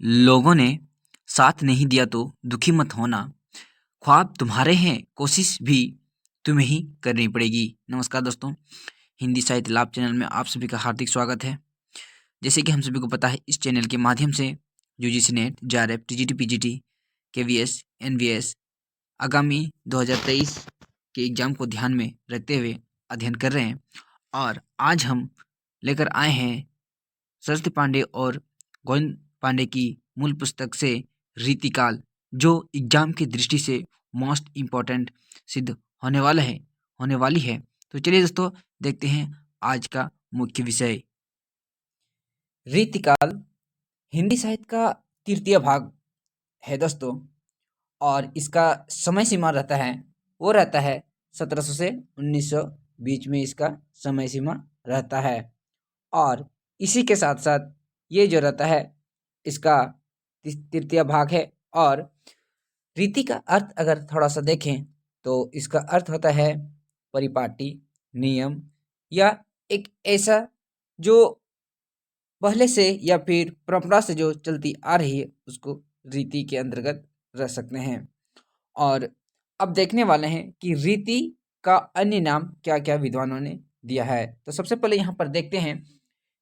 लोगों ने साथ नहीं दिया तो दुखी मत होना, ख्वाब तुम्हारे हैं, कोशिश भी तुम्हें ही करनी पड़ेगी। नमस्कार दोस्तों, हिंदी साहित्य लाभ चैनल में आप सभी का हार्दिक स्वागत है। जैसे कि हम सभी को पता है, इस चैनल के माध्यम से UGC NET, JRF, TGT, PGT, KVS, NVS आगामी 2023 के एग्जाम को ध्यान में रखते हुए अध्ययन कर रहे हैं। और आज हम लेकर आए हैं सरस्वती पांडे और गोविंद पांडे की मूल पुस्तक से रीतिकाल, जो एग्जाम की दृष्टि से मोस्ट इम्पॉर्टेंट सिद्ध होने वाली है। तो चलिए दोस्तों, देखते हैं आज का मुख्य विषय। रीतिकाल हिंदी साहित्य का तृतीय भाग है दोस्तों, और इसका समय सीमा रहता है 1700 से 1900 बीच में इसका समय सीमा रहता है। और इसी के साथ साथ ये जो रहता है इसका तृतीय भाग है। और रीति का अर्थ अगर थोड़ा सा देखें तो इसका अर्थ होता है परिपाटी, नियम या एक ऐसा जो पहले से या फिर परंपरा से जो चलती आ रही है उसको रीति के अंतर्गत रख सकते हैं। और अब देखने वाले हैं कि रीति का अन्य नाम क्या क्या विद्वानों ने दिया है। तो सबसे पहले यहाँ पर देखते हैं,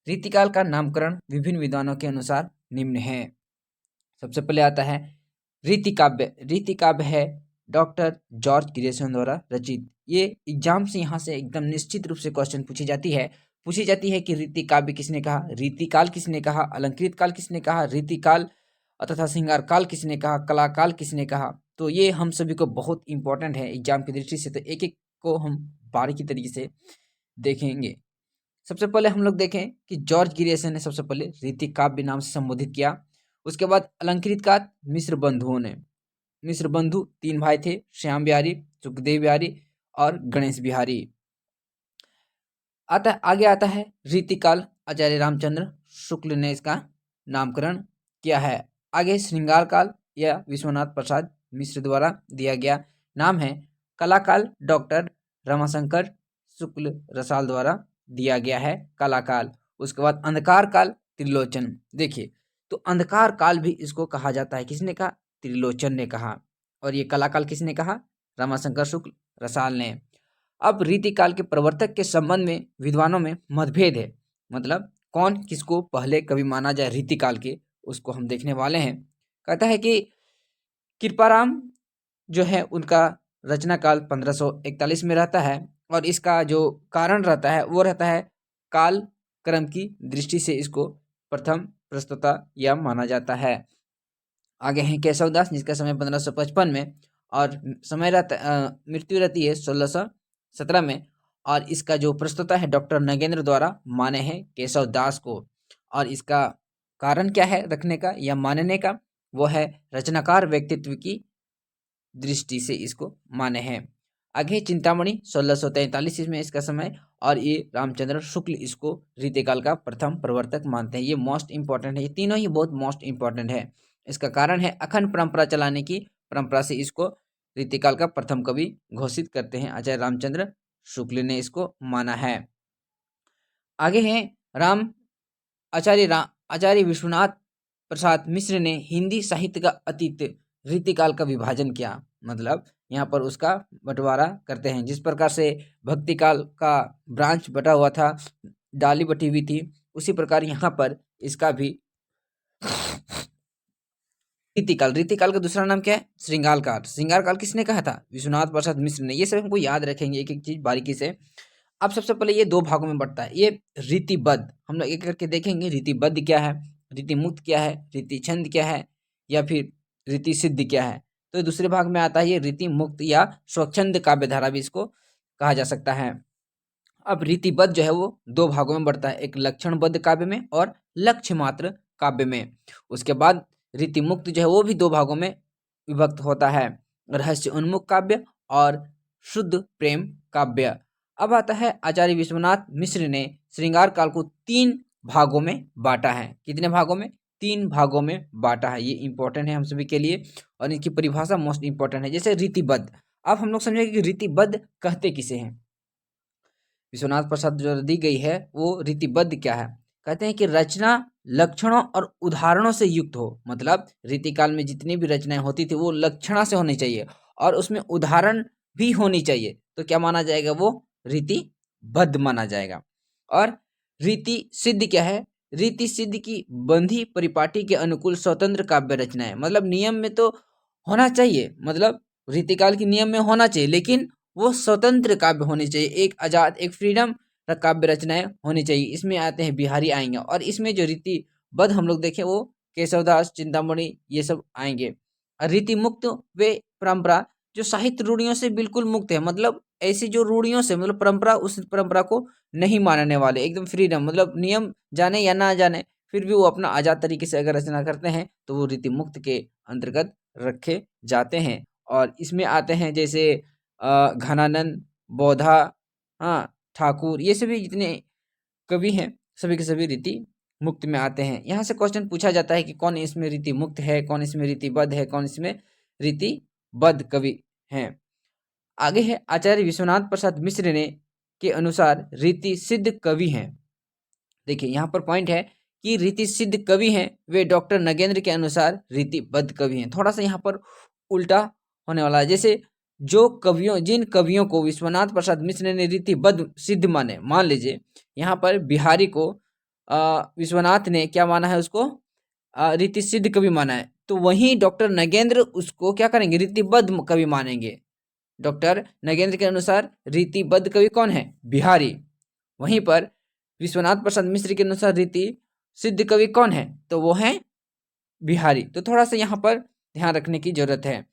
रीतिकाल का नामकरण विभिन्न विद्वानों के अनुसार निम्न है। सबसे पहले आता है रीतिकाव्य। रीतिकाव्य है डॉक्टर जॉर्ज ग्रेसन द्वारा रचित। ये एग्जाम से यहाँ से एकदम निश्चित रूप से क्वेश्चन पूछी जाती है कि रीतिकाव्य किसने कहा, रीतिकाल किसने कहा, अलंकृत काल किसने कहा, रीतिकाल तथा श्रृंगार काल किसने कहा, कलाकाल किसने कहा। तो ये हम सभी को बहुत इंपॉर्टेंट है एग्जाम की दृष्टि से। तो एक एक को हम बारीकी तरीके से देखेंगे। सबसे पहले हम लोग देखें कि जॉर्ज ग्रेसन ने सबसे पहले रीतिकाव्य नाम से संबोधित किया। उसके बाद अलंकृत काल मिश्र बंधुओं ने, मिश्र बंधु 3 भाई थे, श्याम बिहारी, सुखदेव बिहारी और गणेश बिहारी। आगे आता है रीतिकाल, आचार्य रामचंद्र शुक्ल ने इसका नामकरण किया है। आगे श्रृंगार काल या विश्वनाथ प्रसाद मिश्र द्वारा दिया गया नाम है। कलाकाल डॉक्टर रमाशंकर शुक्ल रसाल द्वारा दिया गया है कलाकाल। उसके बाद अंधकार काल त्रिलोचन। देखिए, तो अंधकार काल भी इसको कहा जाता है। किसने कहा? त्रिलोचन ने कहा। और ये कलाकाल किसने कहा? रमाशंकर शुक्ल रसाल ने। अब रीतिकाल के प्रवर्तक के संबंध में विद्वानों में मतभेद है, मतलब कौन किसको पहले कवि माना जाए रीतिकाल के, उसको हम देखने वाले हैं। कहता है कि कृपाराम जो है उनका रचना काल 1541 में रहता है। और इसका जो कारण रहता है वो रहता है काल क्रम की दृष्टि से इसको प्रथम प्रस्तुता या माना जाता है। आगे हैं केशवदास, जिसका समय 1555 में और समय मृत्यु रहती है 1617 में। और इसका जो प्रस्तुता है डॉक्टर नगेंद्र द्वारा माने हैं केशवदास को। और इसका कारण क्या है रखने का या मानने का? वो है रचनाकार व्यक्तित्व की दृष्टि से इसको माने हैं। आगे चिंतामणि 1643 में इसका समय, और ये रामचंद्र शुक्ल इसको रीतिकाल का प्रथम प्रवर्तक मानते हैं। ये मोस्ट इंपॉर्टेंट है, ये तीनों ही बहुत मोस्ट इंपॉर्टेंट है। इसका कारण है अखंड परंपरा चलाने की परंपरा से इसको रीतिकाल का प्रथम कवि घोषित करते हैं। आचार्य रामचंद्र शुक्ल ने इसको माना है। आगे हैं आचार्य विश्वनाथ प्रसाद मिश्र ने हिंदी साहित्य का अतीत रीतिकाल का विभाजन किया, मतलब यहाँ पर उसका बंटवारा करते हैं। जिस प्रकार से भक्ति काल का ब्रांच बटा हुआ था, डाली बटी हुई थी, उसी प्रकार यहाँ पर इसका भी रीतिकाल का दूसरा नाम क्या है? श्रृंगार काल। श्रृंगार काल किसने कहा था? विश्वनाथ प्रसाद मिश्र ने। ये सब हमको याद रखेंगे एक एक चीज बारीकी से। अब सबसे पहले ये 2 भागों में बढ़ता है। ये रीतिबद्ध हम लोग एक करके देखेंगे। रीतिबद्ध क्या है, रीति मुक्त क्या है, रीति छंद क्या है, या फिर रीति सिद्ध क्या है। तो दूसरे भाग में आता है ये रीति मुक्त या स्वच्छंद काव्य धारा भी इसको कहा जा सकता है। अब रीतिबद्ध जो है वो 2 भागों में बढ़ता है, एक लक्षणबद्ध काव्य में और लक्ष्य मात्र काव्य में। उसके बाद रीति मुक्त जो है वो भी 2 भागों में विभक्त होता है, रहस्य उन्मुख काव्य और शुद्ध प्रेम काव्य। अब आता है आचार्य विश्वनाथ मिश्र ने श्रृंगार काल को 3 भागों में बांटा है। कितने भागों में? 3 भागों में बांटा है। ये इंपॉर्टेंट है हम सभी के लिए, और इनकी परिभाषा मोस्ट इंपॉर्टेंट है। जैसे रीतिबद्ध, अब हम लोग समझेंगे कि रीतिबद्ध कहते किसे हैं। विश्वनाथ प्रसाद जो दी गई है वो रीतिबद्ध क्या है? कहते हैं कि रचना लक्षणों और उदाहरणों से युक्त हो, मतलब रीतिकाल में जितनी भी रचनाएं होती थी वो लक्षणा से होनी चाहिए और उसमें उदाहरण भी होनी चाहिए, तो क्या माना जाएगा, वो रीतिबद्ध माना जाएगा। और रीति सिद्ध क्या है, रीति सिद्ध की बंधी परिपाटी के अनुकूल स्वतंत्र काव्य रचना है, मतलब नियम में तो होना चाहिए, मतलब रीतिकाल के नियम में होना चाहिए, लेकिन वो स्वतंत्र काव्य होनी चाहिए, एक आजाद, एक फ्रीडम काव्य रचनाएं होनी चाहिए। इसमें आते हैं बिहारी आएंगे, और इसमें जो रीतिबद्ध हम लोग देखें वो केशवदास, चिंतामणि, ये सब आएंगे। और रीति मुक्त वे परंपरा जो साहित्य रूढ़ियों से बिल्कुल मुक्त है, मतलब ऐसी जो रूढ़ियों से, मतलब परंपरा, उस परंपरा को नहीं मानने वाले, एकदम फ्रीडम, मतलब नियम जाने या ना जाने फिर भी वो अपना आजाद तरीके से अगर रचना करते हैं तो वो रीति मुक्त के अंतर्गत रखे जाते हैं। और इसमें आते हैं जैसे घनानंद, बोधा, हाँ, ठाकुर, ये सभी जितने कवि हैं सभी के सभी रीति मुक्त में आते हैं। यहाँ से क्वेश्चन पूछा जाता है कि कौन इसमें रीति मुक्त है, कौन इसमें रीतिबद्ध है, कौन इसमें रीतिबद्ध कवि हैं। आगे है आचार्य विश्वनाथ प्रसाद मिश्र ने के अनुसार रीति सिद्ध कवि हैं। देखिए यहाँ पर पॉइंट है कि रीति सिद्ध कवि हैं वे डॉक्टर नगेंद्र के अनुसार रीतिबद्ध कवि हैं। थोड़ा सा यहाँ पर उल्टा होने वाला है, जैसे जिन कवियों को विश्वनाथ प्रसाद मिश्र ने रीतिबद्ध सिद्ध माने, मान लीजिए यहाँ पर बिहारी को विश्वनाथ ने क्या माना है, उसको रीति सिद्ध कवि माना है, तो वहीं डॉक्टर नगेंद्र उसको क्या करेंगे, रीतिबद्ध कवि मानेंगे। डॉक्टर नगेंद्र के अनुसार रीतिबद्ध कवि कौन है, बिहारी। वहीं पर विश्वनाथ प्रसाद मिश्र के अनुसार रीति सिद्ध कवि कौन है, तो वो है बिहारी। तो थोड़ा सा यहाँ पर ध्यान रखने की जरूरत है।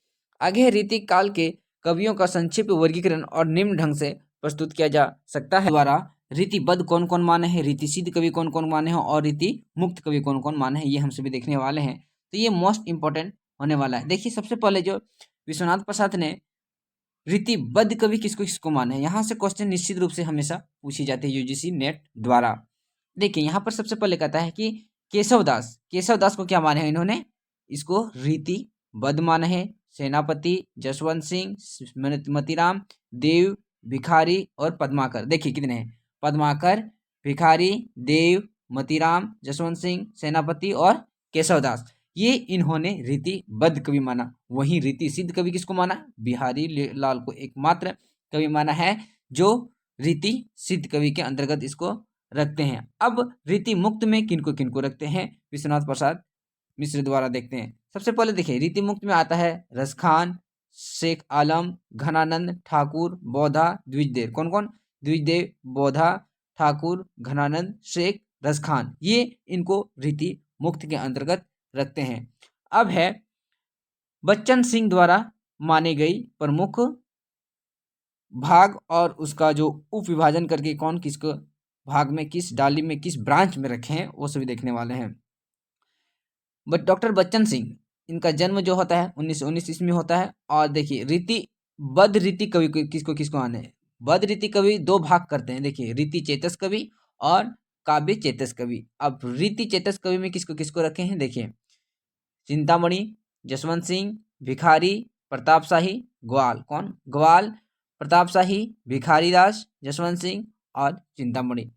आगे है रीति काल के कवियों का संक्षिप्त वर्गीकरण और निम्न ढंग से प्रस्तुत किया जा सकता है। द्वारा रीतिबद्ध कौन कौन माने हैं, रीति सिद्ध कवि कौन कौन माने हैं और रीति मुक्त कवि कौन कौन माने हैं, ये हम सभी देखने वाले हैं। तो ये मोस्ट इंपॉर्टेंट होने वाला है। देखिए सबसे पहले जो विश्वनाथ प्रसाद ने रीतिबद्ध कवि किसको किसको माने हैं, यहाँ से क्वेश्चन निश्चित रूप से हमेशा पूछी जाती है यूजीसी नेट द्वारा। देखिए यहाँ पर सबसे पहले कहता है कि केशवदास को क्या माने हैं इन्होंने, इसको रीतिबद्ध माने हैं। सेनापति, जसवंत सिंह, मतीराम, देव, भिखारी और पद्माकर, देखिए कितने हैं, पद्माकर, भिखारी, देव, मतीराम, जसवंत सिंह, सेनापति और केशवदास, ये इन्होंने रीतिबद्ध कवि माना। वहीं रीति सिद्ध कवि किसको माना, बिहारी लाल को एकमात्र कवि माना है जो रीति सिद्ध कवि के अंतर्गत इसको रखते हैं। अब रीति मुक्त में किनको किनको रखते हैं विश्वनाथ प्रसाद मिश्र द्वारा, देखते हैं। सबसे पहले देखिए रीति मुक्त में आता है रसखान, शेख आलम, घनानंद, ठाकुर, बोधा, द्विजदेव। कौन कौन, द्विजदेव, बोधा, ठाकुर, घनानंद, शेख, रसखान, ये इनको रीति मुक्त के अंतर्गत रखते हैं। अब है बच्चन सिंह द्वारा मानी गई प्रमुख भाग और उसका जो उप विभाजन करके कौन किसको भाग में, किस डाली में, किस ब्रांच में रखे हैं, वो सभी देखने वाले हैं। बट डॉक्टर बच्चन सिंह, इनका जन्म जो होता है 1919 ईस्वी में होता है। और देखिए रीतिबद्ध रीति कवि किसको किसको आने, बद्ध रीति कवि दो भाग करते हैं, देखिए रीति चेतस कवि और काव्य चेतस कवि। अब रीति चेतस कवि में किसको किसको रखे हैं, देखिए चिंतामणि, जसवंत सिंह, भिखारी, प्रताप शाही, ग्वाल। कौन, ग्वाल, प्रताप शाही, भिखारी दास, जसवंत सिंह और चिंतामणि।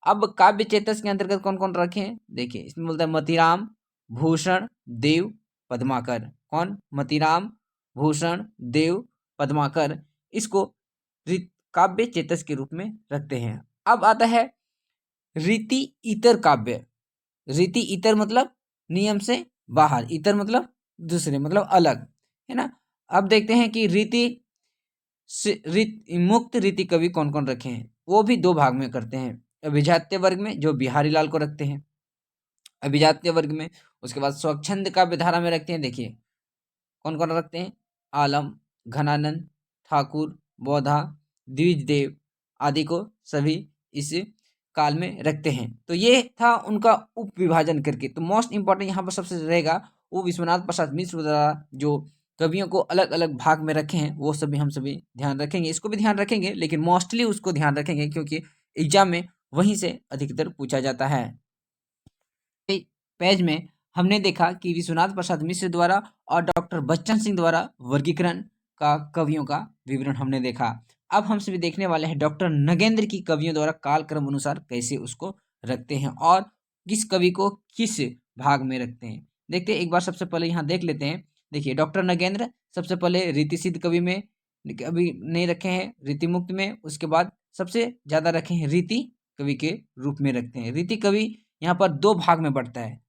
अब काव्य चेतस के अंतर्गत कौन कौन रखे हैं, देखिए इसमें बोलता है मतीराम, भूषण, देव, पद्माकर। कौन, मतीराम, भूषण, देव, पद्माकर, इसको काव्य चेतस के रूप में रखते हैं। अब आता है रीति इतर काव्य। रीति इतर मतलब नियम से बाहर, इतर मतलब दूसरे, मतलब अलग, है ना। अब देखते हैं कि मुक्त रीति कवि कौन कौन रखे हैं, वो भी दो भाग में करते हैं। अभिजात्य वर्ग में जो बिहारी लाल को रखते हैं अभिजात्य वर्ग में, उसके बाद स्वच्छंद का विधारा में रखते हैं, देखिए कौन कौन रखते हैं, आलम, घनानंद, ठाकुर, बोधा, द्विजदेव आदि को सभी इस काल में रखते हैं। तो ये था उनका उप विभाजन करके। तो मोस्ट इंपॉर्टेंट यहाँ पर सबसे रहेगा वो विश्वनाथ प्रसाद मिश्र द्वारा जो कवियों को अलग अलग भाग में रखे हैं, वो सभी हम सभी ध्यान रखेंगे। इसको भी ध्यान रखेंगे लेकिन मोस्टली उसको ध्यान रखेंगे क्योंकि एग्जाम में वहीं से अधिकतर पूछा जाता है। पेज में हमने देखा कि विश्वनाथ प्रसाद मिश्र द्वारा और डॉक्टर बच्चन सिंह द्वारा वर्गीकरण का कवियों का विवरण हमने देखा। अब हम सभी देखने वाले हैं डॉक्टर नगेंद्र की कवियों द्वारा कालक्रम अनुसार कैसे उसको रखते हैं और किस कवि को किस भाग में रखते हैं। देखते हैं एक बार, सबसे पहले यहाँ देख लेते हैं। देखिए डॉक्टर नगेंद्र सबसे पहले रीति सिद्ध कवि में अभी नहीं रखे हैं, रीति मुक्त में। उसके बाद सबसे ज्यादा रखे हैं रीति कवि के रूप में रखते हैं। रीति कवि यहाँ पर दो भाग में बढ़ता है।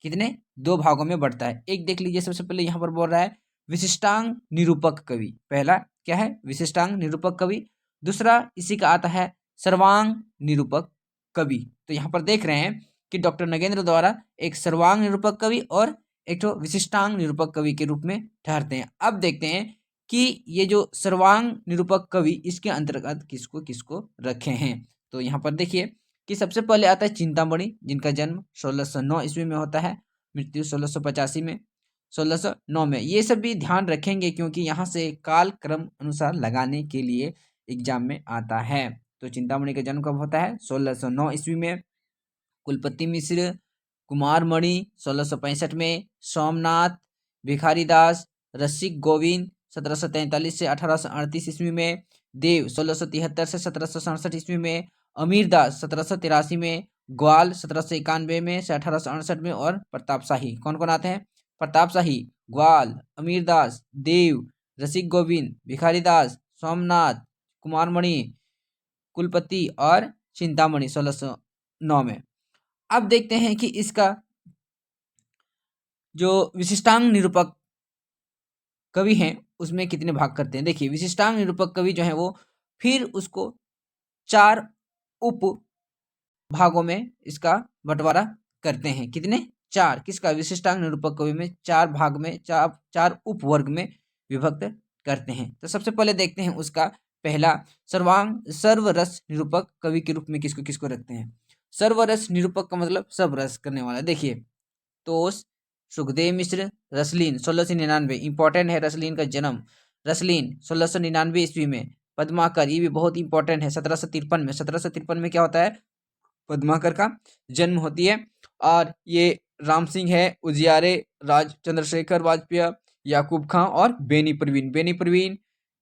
कितने? दो भागों में बढ़ता है। एक देख लीजिए, सबसे पहले यहाँ पर बोल रहा है विशिष्टांग निरूपक कवि। पहला क्या है? विशिष्टांग निरूपक कवि। दूसरा इसी का आता है सर्वांग निरूपक कवि। तो यहाँ पर देख रहे हैं कि डॉक्टर नगेंद्र द्वारा एक सर्वांग निरूपक कवि और एक तो विशिष्टांग निरूपक कवि के रूप में ठहरते हैं। अब देखते हैं कि ये जो सर्वांग निरूपक कवि, इसके अंतर्गत किसको किसको रखे हैं। तो यहाँ पर देखिए कि सबसे पहले आता है चिंतामणि, जिनका जन्म 1609 ईस्वी में होता है, मृत्यु 1685 में, 1609 में। ये सब भी ध्यान रखेंगे क्योंकि यहाँ से काल क्रम अनुसार लगाने के लिए एग्जाम में आता है। तो चिंतामणि का जन्म कब होता है? 1609 ईस्वी में। कुलपति मिश्र कुमारमणि 1665 में, सोमनाथ भिखारीदास रसिक गोविंद 1743 से 1838 ईस्वी में, देव 1673 से 1767 ईस्वी में, अमीरदास 1783 में, ग्वाल 1791 में से 1868 में, और प्रताप शाही। कौन कौन आते हैं? प्रताप शाही, ग्वाल, अमीरदास, देव, रसिक गोविंद, भिखारीदास, सोमनाथ, कुमारमणि, कुलपति और चिंतामणि 1609 में। अब देखते हैं कि इसका जो विशिष्टांग निरूपक कवि हैं उसमें कितने भाग करते हैं। देखिए विशिष्टांग निरूपक कवि जो है वो फिर उसको 4 उप भागों में इसका बंटवारा करते हैं। कितने? 4। किसका? विशिष्टांग निरूपक कवि में 4 भाग में, चार उप वर्ग में विभक्त करते हैं। तो सबसे पहले देखते हैं उसका पहला सर्वरस निरूपक कवि के रूप में किसको किसको रखते हैं। सर्वरस निरूपक का मतलब सब रस करने वाला। देखिए तोष, सुखदेव मिश्र, रसलीन 1699, इंपॉर्टेंट है रसलीन का जन्म। रसलीन 1699 ईस्वी में। पद्माकर, ये भी बहुत इंपॉर्टेंट है, 1753 में। 1753 में क्या होता है? पद्माकर का जन्म होती है। और ये राम सिंह है, उजियारे, राज चंद्रशेखर वाजपेयी, याकूब खां और बेनी परवीन। बेनी परवीन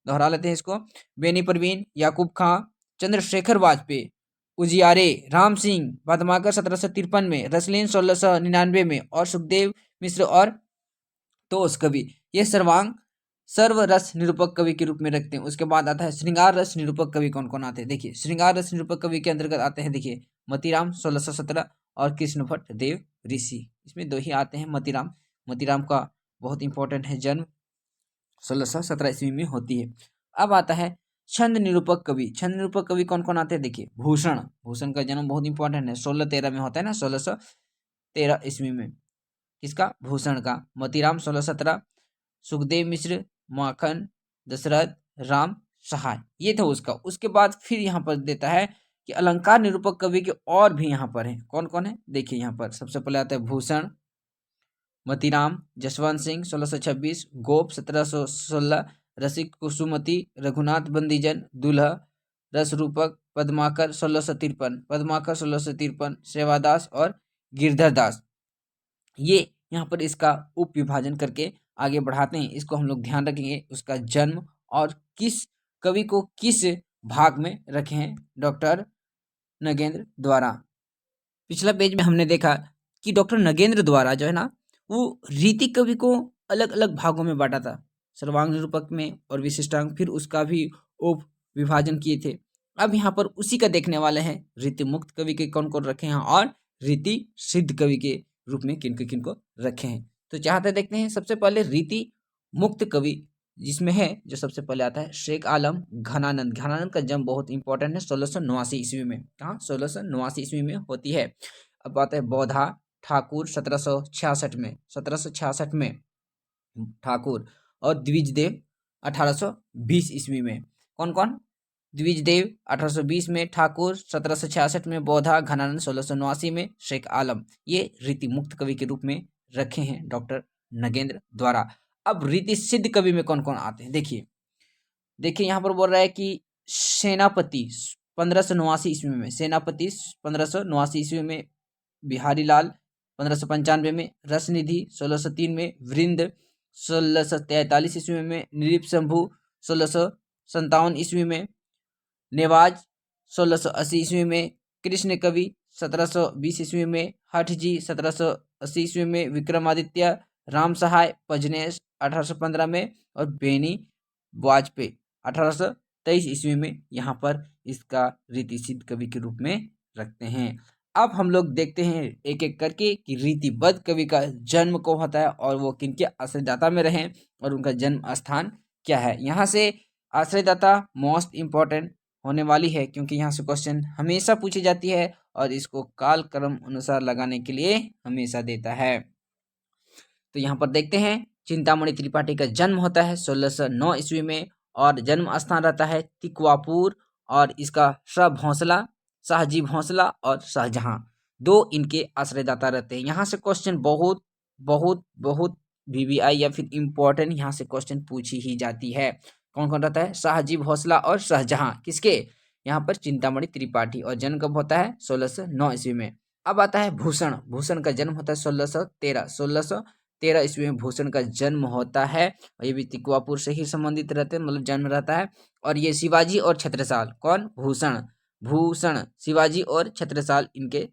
दोहरा लेते हैं इसको। बेनी परवीन, याकूब खां, चंद्रशेखर वाजपेयी, उजियारे, राम सिंह, पद्माकर 1753 में, रसलीन 1699 में, और सुखदेव मिश्र और तोष कवि, ये सर्वरस निरूपक कवि के रूप में रखते हैं। उसके बाद आता है श्रृंगार रस निरूपक कवि। कौन कौन आते हैं? देखिए श्रृंगार रस निरूपक कवि के अंतर्गत आते हैं, देखिए मतीराम 1617 और कृष्ण भट्ट देव ऋषि। इसमें दो ही आते हैं। मतीराम का बहुत इंपॉर्टेंट है, जन्म 1617 ईस्वी में होती है। अब आता है छंद निरूपक कवि। छंद निरूपक कवि कौन कौन आते हैं? देखिए भूषण का जन्म बहुत इंपॉर्टेंट है, 1613 में होता है ना, 1613 ईस्वी में। किसका? भूषण का। मतीराम 1617, सुखदेव मिश्र, माखन, दशरथ, राम सहाय, ये था उसका। उसके बाद फिर यहाँ पर देता है कि अलंकार निरूपक कवि के और भी यहाँ पर हैं। कौन कौन है? देखिए यहाँ पर सबसे पहले आता है भूषण, मतीराम, जसवंत सिंह 1626, गोप 1716, रसिक कुसुमती, रघुनाथ बंदीजन, दुल्हा, रसरूपक, पद्माकर 1653, सेवादास और गिरधर दास। ये यहाँ पर इसका उप विभाजन करके आगे बढ़ाते हैं। इसको हम लोग ध्यान रखेंगे, उसका जन्म और किस कवि को किस भाग में रखे हैं डॉक्टर नगेंद्र द्वारा। पिछला पेज में हमने देखा कि डॉक्टर नगेंद्र द्वारा जो है ना, वो रीति कवि को अलग अलग भागों में बांटा था, सर्वांग निरूपक में और विशिष्टांग, फिर उसका भी उप विभाजन किए थे। अब यहाँ पर उसी का देखने वाले हैं, रीति मुक्त कवि के कौन कौन रखे हैं और रीति सिद्ध कवि के रूप में किनको रखे हैं। तो चाहते देखते हैं सबसे पहले रीति मुक्त कवि, जिसमें है जो सबसे पहले आता है शेख आलम घनानंद। घनानंद का जन्म बहुत इंपॉर्टेंट है, 1689 ईस्वी में। कहाँ? 1689 ईस्वी में होती है। अब आता है बौधा ठाकुर 1766 में, 1766 में ठाकुर, और द्विजदेव 1820 ईस्वी में। कौन कौन? द्विजदेव 1820 में, ठाकुर 1766 में, बौधा, घनानंद 1689 में, शेख आलम। ये रीति मुक्त कवि के रूप में रखे हैं डॉक्टर नगेंद्र द्वारा। अब रीति सिद्ध कवि में कौन कौन आते हैं? देखिए यहाँ पर बोल रहा है कि सेनापति 1589 ईस्वी में, सेनापति 1589 ईस्वी में, बिहारी लाल 1595 में, रसनिधि 1603 में, वृंद 1643 ईस्वी में, नृप शंभु 1657 ईस्वी में, नेवाज 1680 ईस्वी में, कृष्ण कवि 1720 ईस्वी में, हठ जी 1780 ईस्वी में, विक्रमादित्य, राम सहाय पजनेश 1815 में, और बेनी वाजपेयी 1823 ईस्वी में यहाँ पर इसका रीति सिद्ध कवि के रूप में रखते हैं। अब हम लोग देखते हैं एक एक करके कि रीतिबद्ध कवि का जन्म कब होता है और वो किनके आश्रयदाता में रहे और उनका जन्म स्थान क्या है। यहाँ से आश्रयदाता मोस्ट इम्पोर्टेंट होने वाली है क्योंकि यहाँ से क्वेश्चन हमेशा पूछी जाती है और इसको काल क्रम अनुसार लगाने के लिए हमेशा देता है। तो यहाँ पर देखते हैं चिंतामणि त्रिपाठी का जन्म होता है 1609 ईस्वी में और जन्म स्थान रहता है तिकवापुर और इसका भोंसला, शाहजी भोंसला और शाहजहां दो इनके आश्रयदाता रहते हैं। यहाँ से क्वेश्चन बहुत बहुत बहुत वीवीआई या फिर इम्पोर्टेंट यहाँ से क्वेश्चन पूछी ही जाती है। कौन कौन रहता है? शाहजी भोंसला और शाहजहां किसके? यहाँ पर चिंतामणि त्रिपाठी। और जन्म कब होता है? 1609 ईस्वी में। अब आता है भूषण। भूषण का जन्म होता है 1613 ईस्वी में भूषण का जन्म होता है और ये भी तिकवापुर से ही संबंधित रहते हैं, मतलब जन्म रहता है। और ये शिवाजी और छत्रसाल, कौन? भूषण शिवाजी और छत्रसाल इनके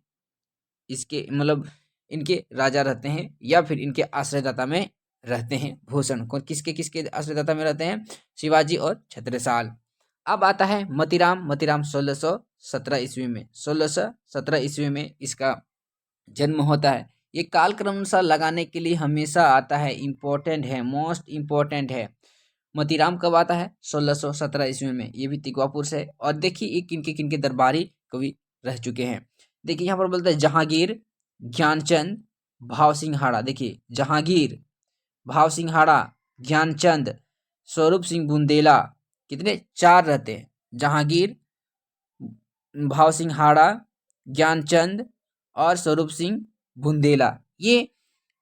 इसके मतलब इनके राजा रहते हैं या फिर इनके आश्रयदाता में रहते हैं। भूषण कौन किसके किसके आश्रयदाता में रहते हैं? शिवाजी और छत्रसाल। अब आता है मतीराम। मतीराम 1617 ईस्वी में 1617 ईस्वी में इसका जन्म होता है। ये कालक्रम अनुसार लगाने के लिए हमेशा आता है, इम्पोर्टेंट है, मोस्ट इम्पोर्टेंट है। मतीराम कब आता है? 1617 ईस्वी में। ये भी तिकवापुर से। और देखिए ये किनके किनके दरबारी कवि रह चुके हैं। देखिए यहाँ पर बोलते हैं जहांगीर, ज्ञानचंद, भाव सिंहाड़ा। देखिए जहांगीर, भाव सिंहाड़ा, ज्ञानचंद, स्वरूप सिंह बुंदेला, कितने? 4 रहते हैं। जहांगीर, भाव सिंहाड़ा, ज्ञानचंद और स्वरूप सिंह बुंदेला, ये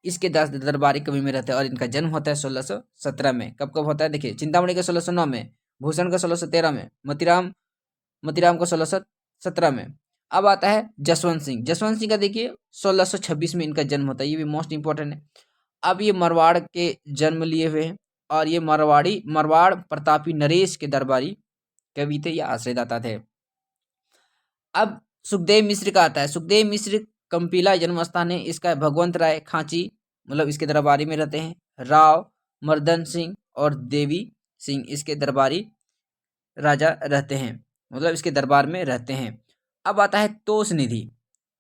इसके 10 दरबारी कवि में रहते हैं। और इनका जन्म होता है 1617 में। कब कब होता है? देखिए चिंतामणि का 1609 में, भूषण का 1613 में, मतीराम का 1617 में। अब आता है जसवंत सिंह। जसवंत सिंह का देखिए 1626 में इनका जन्म होता है। ये भी मोस्ट इंपॉर्टेंट है। अब ये मारवाड़ के जन्म लिए हुए हैं और ये मारवाड़ प्रतापी नरेश के दरबारी कवि थे या आश्रयदाता थे। अब सुखदेव मिश्र का आता है। सुखदेव मिश्र कंपीला जन्म स्थान है इसका। भगवंत राय खांची मतलब इसके दरबारी में रहते हैं। राव मर्दन सिंह और देवी सिंह इसके दरबारी राजा रहते हैं, मतलब इसके दरबार में रहते हैं। अब आता है तोष निधि।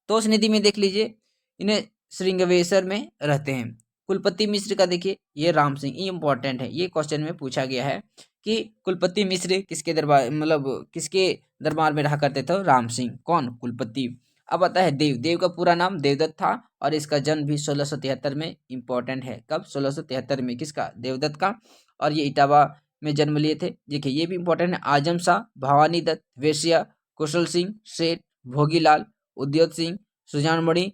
तोष निधि में देख लीजिए इन्हें श्रृंगवेशर में रहते हैं। कुलपति मिश्र का देखिए ये राम सिंह, ये इंपॉर्टेंट है, ये क्वेश्चन में पूछा गया है कि कुलपति मिश्र किसके दरबार मतलब किसके दरबार में रहा करते थे? राम सिंह। कौन? कुलपति। अब आता है देव। देव का पूरा नाम देवदत्त था और इसका जन्म भी 1673 में इंपॉर्टेंट है। कब? 1673 में। किसका? देवदत्त का। और ये इटावा में जन्म लिए थे। देखिए ये भी इंपॉर्टेंट है। आजम शाह, भवानी दत्त, वेश्या, कुशल सिंह, सेठ, भोगीलाल, उद्योत सिंह, सुजानमणि,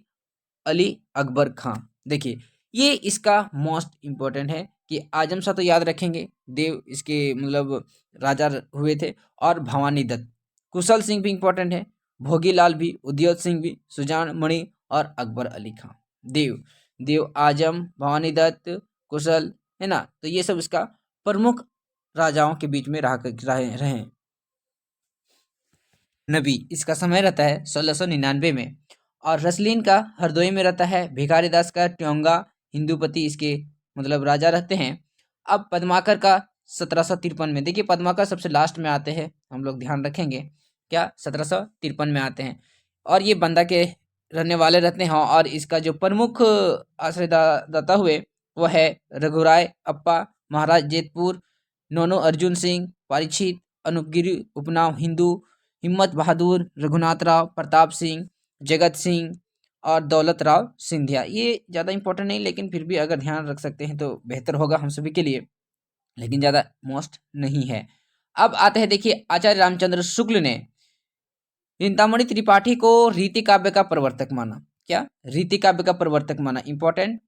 अली अकबर खां। देखिए ये इसका मोस्ट इम्पोर्टेंट है कि आजम शाह तो याद रखेंगे, देव इसके मतलब राजा हुए थे। और भवानी दत्त, कुशल सिंह भी इम्पोर्टेंट है, भोगीलाल भी, उद्योत सिंह भी, सुजानमणि और अकबर अली खां। देव आजम, भवानी दत्त, कुशल, है ना। तो ये सब इसका प्रमुख राजाओं के बीच में रहे। नबी इसका समय रहता है 1699 में। और रसलीन का हरदोई में रहता है। भिखारीदास का ट्योंगा हिंदूपति इसके मतलब राजा रहते हैं। अब पद्माकर का 1753 में। देखिए पद्माकर सबसे लास्ट में आते हैं, हम लोग ध्यान रखेंगे क्या 1753 में आते हैं। और ये बंदा के रहने वाले रहते हैं। और इसका जो प्रमुख आश्रयदाता हुए वो है रघुराय अप्पा, महाराज जेतपुर, नोनो अर्जुन सिंह, परीक्षित, अनुपगिरी उपनाम हिंदू, हिम्मत बहादुर, रघुनाथ राव, प्रताप सिंह, जगत सिंह और दौलत राव सिंधिया। ये ज़्यादा इंपॉर्टेंट नहीं लेकिन फिर भी अगर ध्यान रख सकते हैं तो बेहतर होगा हम सभी के लिए, लेकिन ज़्यादा मोस्ट नहीं है। अब आते हैं देखिए आचार्य रामचंद्र शुक्ल ने चिंतामणि त्रिपाठी को रीति काव्य का प्रवर्तक माना। क्या? रीति काव्य का प्रवर्तक माना, इंपॉर्टेंट।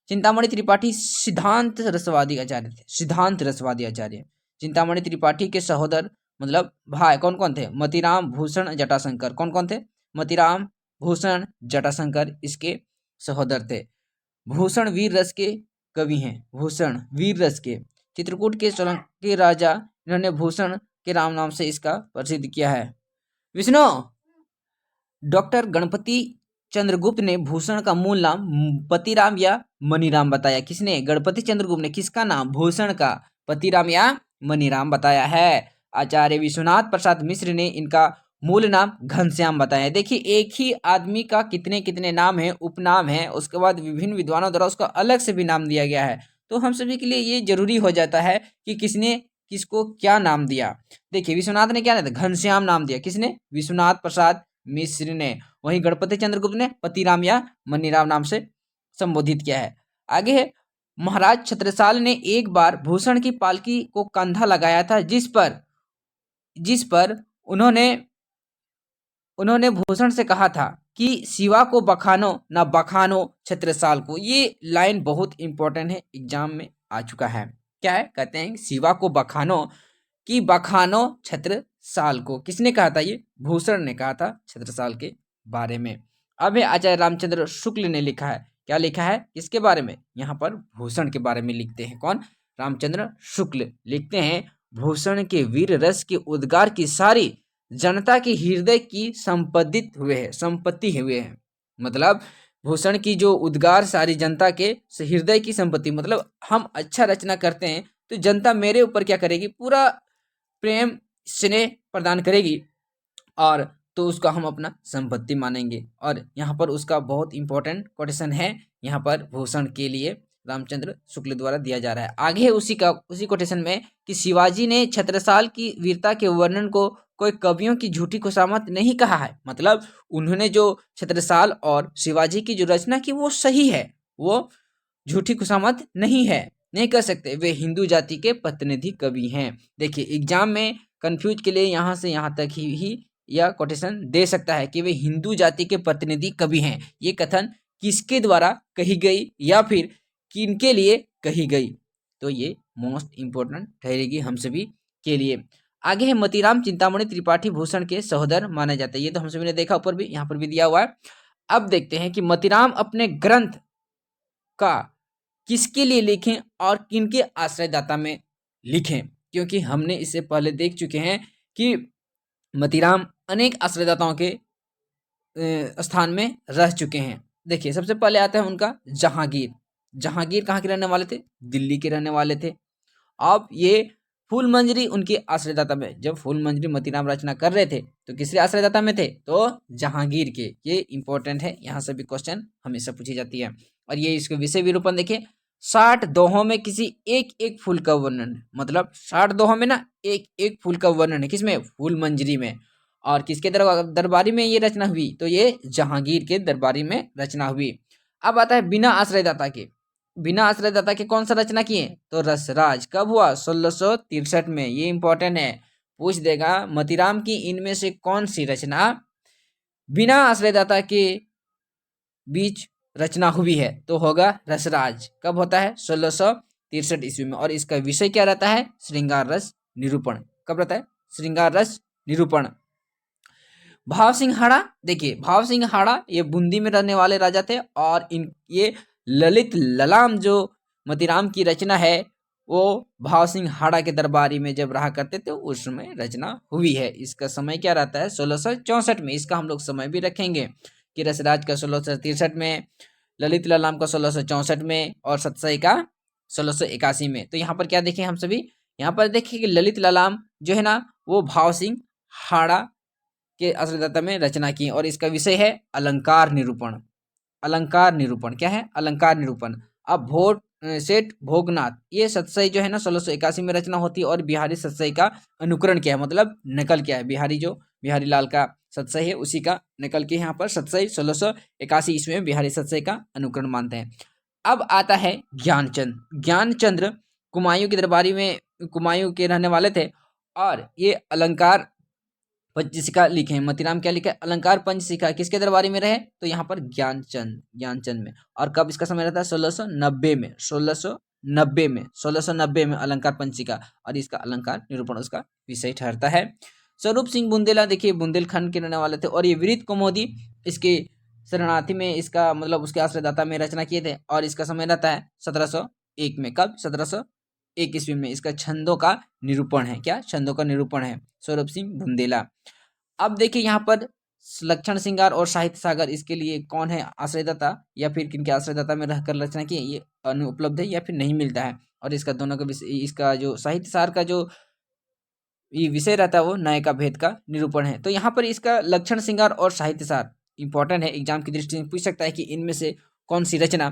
चिंतामणि त्रिपाठी सिद्धांत रसवादी आचार्य थे। सिद्धांत रसवादी आचार्य। चिंतामणि त्रिपाठी के सहोदर मतलब भाई कौन कौन थे? मतीराम, भूषण, जटाशंकर। कौन कौन थे? मतीराम, भूषण, जटाशंकर इसके सहोदर थे। भूषण वीर रस के कवि हैं। भूषण वीर रस के। चित्रकूट के सोलंकी राजा इन्होंने भूषण के राम नाम से इसका प्रसिद्ध किया है। विष्णु डॉक्टर गणपति चंद्रगुप्त ने भूषण का मूल नाम पतिराम या मनीराम बताया। किसने? गणपति चंद्रगुप्त ने किसका नाम भूषण का पतिराम या मनीराम बताया है। आचार्य विश्वनाथ प्रसाद मिश्र ने इनका मूल नाम घनश्याम बताया। देखिए एक ही आदमी का कितने कितने नाम है, उपनाम है, उसके बाद विभिन्न विद्वानों द्वारा उसका अलग से भी नाम दिया गया है। तो हम सभी के लिए ये जरूरी हो जाता है कि किसने किसको क्या नाम दिया। देखिए विश्वनाथ ने क्या नाम दिया? घनश्याम नाम दिया। किसने? विश्वनाथ प्रसाद मिश्र ने। वहीं गणपति चंद्रगुप्त ने पतिराम या मनीराम नाम से संबोधित किया है। आगे है, महाराज छत्रसाल ने एक बार भूषण की पालकी को कंधा लगाया था, जिस पर उन्होंने भूषण से कहा था कि शिवा को बखानो ना बखानो छत्रसाल को। ये लाइन बहुत इंपॉर्टेंट है, एग्जाम में आ चुका है। क्या है? कहते हैं शिवा को बखानो कि बखानो छत्रसाल को। किसने कहा था? ये भूषण ने कहा था छत्रसाल के बारे में। अब है आचार्य रामचंद्र शुक्ल ने लिखा है। क्या लिखा है? किसके बारे में? यहाँ पर भूषण के बारे में लिखते हैं। कौन? रामचंद्र शुक्ल लिखते हैं, भूषण के वीर रस के उद्गार की सारी जनता के हृदय की संपत्ति हुए हैं। मतलब भूषण की जो उद्गार सारी जनता के हृदय की संपत्ति, मतलब हम अच्छा रचना करते हैं तो जनता मेरे ऊपर क्या करेगी? पूरा प्रेम स्नेह प्रदान करेगी, और तो उसका हम अपना संपत्ति मानेंगे। और यहाँ पर उसका बहुत इंपॉर्टेंट कोटेशन है यहाँ पर भूषण के लिए रामचंद्र शुक्ल द्वारा दिया जा रहा है। आगे है उसी कोटेशन में कि शिवाजी ने छत्रसाल की वीरता के वर्णन को कोई कवियों की झूठी खुशामत नहीं कहा है। मतलब उन्होंने जो छत्रसाल और शिवाजी की जो रचना की वो सही है, वो झूठी खुशामत नहीं है, नहीं कर सकते। वे हिंदू जाति के प्रतिनिधि कवि हैं। देखिए एग्जाम में कंफ्यूज के लिए यहाँ से यहाँ तक ही यह कोटेशन दे सकता है कि वे हिंदू जाति के प्रतिनिधि कवि हैं। ये कथन किसके द्वारा कही गई या फिर किनके लिए कही गई, तो ये मोस्ट इंपोर्टेंट ठहरेगी हम सभी के लिए। आगे है, मतीराम चिंतामणि त्रिपाठी भूषण के सहोदर माने जाते हैं। ये तो हम सभी ने देखा, ऊपर भी यहाँ पर भी दिया हुआ है। अब देखते हैं कि मतीराम अपने ग्रंथ का किसके लिए लिखें और किनके आश्रयदाता में लिखें, क्योंकि हमने इससे पहले देख चुके हैं कि मतीराम अनेक आश्रयदाताओं के स्थान में रह चुके हैं। देखिए सबसे पहले आता है उनका जहांगीर। जहांगीर कहाँ के रहने वाले थे? दिल्ली के रहने वाले थे। अब ये फूलमंजरी उनके आश्रयदाता में, जब फूलमंजरी मतीराम रचना कर रहे थे तो किसके आश्रयदाता में थे? तो जहांगीर के। ये इंपॉर्टेंट है, यहाँ से भी क्वेश्चन हमेशा पूछी जाती है। और ये इसके विषय विरूपण देखिए, 60 दोहों में किसी एक एक फूल का वर्णन है। मतलब 60 दोहों में ना एक एक फूल का वर्णन है। किसमें? फूलमंजरी में। और किसके दरबारी में ये रचना हुई? तो ये जहांगीर के दरबारी में रचना हुई। अब आता है बिना आश्रयदाता के। बिना आश्रयदाता के कौन सा रचना किए? तो रसराज। कब हुआ? 1663 में। ये इंपॉर्टेंट है, पूछ देगा मतीराम की इनमें से कौन सी रचना बिना आश्रयदाता के बीच रचना हुई है, तो होगा रसराज। कब होता है? 1663 ईस्वी में। और इसका विषय क्या रहता है? श्रृंगार रस निरूपण। कब रहता है? श्रृंगार रस निरूपण। भाव सिंहाड़ा, देखिए भाव सिंहाड़ा ये बूंदी में रहने वाले राजा थे, और ये ललित ललाम जो मतीराम की रचना है वो भाव सिंहाड़ा के दरबारी में जब रहा करते थे उस समय रचना हुई है। इसका समय क्या रहता है? 1664 में। इसका हम लोग समय भी रखेंगे कि रसराज का 1663 में, ललित ललाम का 1664 में, और सतसई का 1681 में। तो यहाँ पर क्या देखें हम सभी? यहाँ पर देखिए कि ललित ललाम जो है ना वो भाव सिंह हाड़ा के आश्रयदाता में रचना की, और इसका विषय है अलंकार निरूपण। अलंकार निरूपण क्या है? अलंकार निरूपण। अब सेठ भोगनाथ, ये सतसई जो है ना 1681 में रचना होती है, और बिहारी सतसई का अनुकरण किया है, मतलब नकल किया है। बिहारी लाल का सतसई है उसी का नकल के यहाँ पर सतसई 1681 ईस्वी में बिहारी सतसई का अनुकरण मानते हैं। अब आता है ज्ञानचंद। ज्ञानचंद्र कुमायूं की दरबारी में, कुमायूं के रहने वाले थे, और ये अलंकार पंचशिखा लिखे हैं। मतीराम क्या लिखा है? अलंकार पंचशिखा। किसके दरबारी में रहे? तो यहाँ पर ज्ञानचंद में। और कब इसका समय रहता है? 1690 में। 1690 में अलंकार पंचशिखा, और इसका अलंकार निरूपण उसका विषय ठहरता है। स्वरूप सिंह बुंदेला, देखिए बुंदेलखंड के रहने वाले थे, और ये विरित कौमुदी इसके शरणार्थी में, इसका मतलब उसके आश्रयदाता में रचना किए थे, और इसका समय रहता है 1701 में। कब? 1701 ईस्वी में। इसका छंदों का निरूपण है। क्या? छंदों का निरूपण है, स्वरूप सिंह बुंदेला। अब देखिए यहाँ पर लक्षण श्रृंगार और साहित्य सागर इसके लिए कौन है आश्रयदाता, या फिर किनके आश्रयदाता में रहकर रचना की, ये अनुपलब्ध है या फिर नहीं मिलता है। और इसका दोनों का इसका जो साहित्य सार का जो ये विषय रहता है वो न्याय का भेद का निरूपण है। तो यहाँ पर इसका लक्षण श्रृंगार और साहित्य सार इंपॉर्टेंट है, एग्जाम की दृष्टि से पूछ सकता है कि इनमें से कौन सी रचना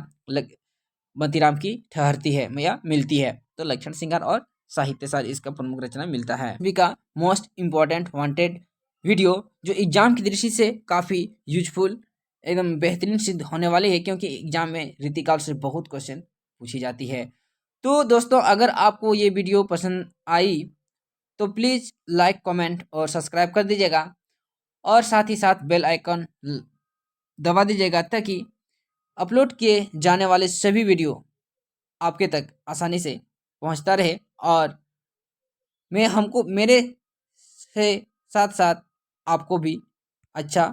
मोतीराम की ठहरती है या मिलती है। तो लक्षण श्रृंगार और साहित्य सार इसका प्रमुख रचना मिलता है। अभी का मोस्ट इंपॉर्टेंट वांटेड वीडियो जो एग्जाम की दृष्टि से काफी यूजफुल एकदम बेहतरीन सिद्ध होने वाली है, क्योंकि एग्जाम में रीतिकाल से बहुत क्वेश्चन पूछी जाती है। तो दोस्तों अगर आपको ये वीडियो पसंद आई तो प्लीज़ लाइक कमेंट और सब्सक्राइब कर दीजिएगा, और साथ ही साथ बेल आइकन दबा दीजिएगा, ताकि अपलोड किए जाने वाले सभी वीडियो आपके तक आसानी से पहुंचता रहे, और मेरे से साथ साथ आपको भी अच्छा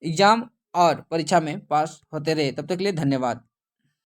एग्जाम और परीक्षा में पास होते रहे। तब तक के लिए धन्यवाद।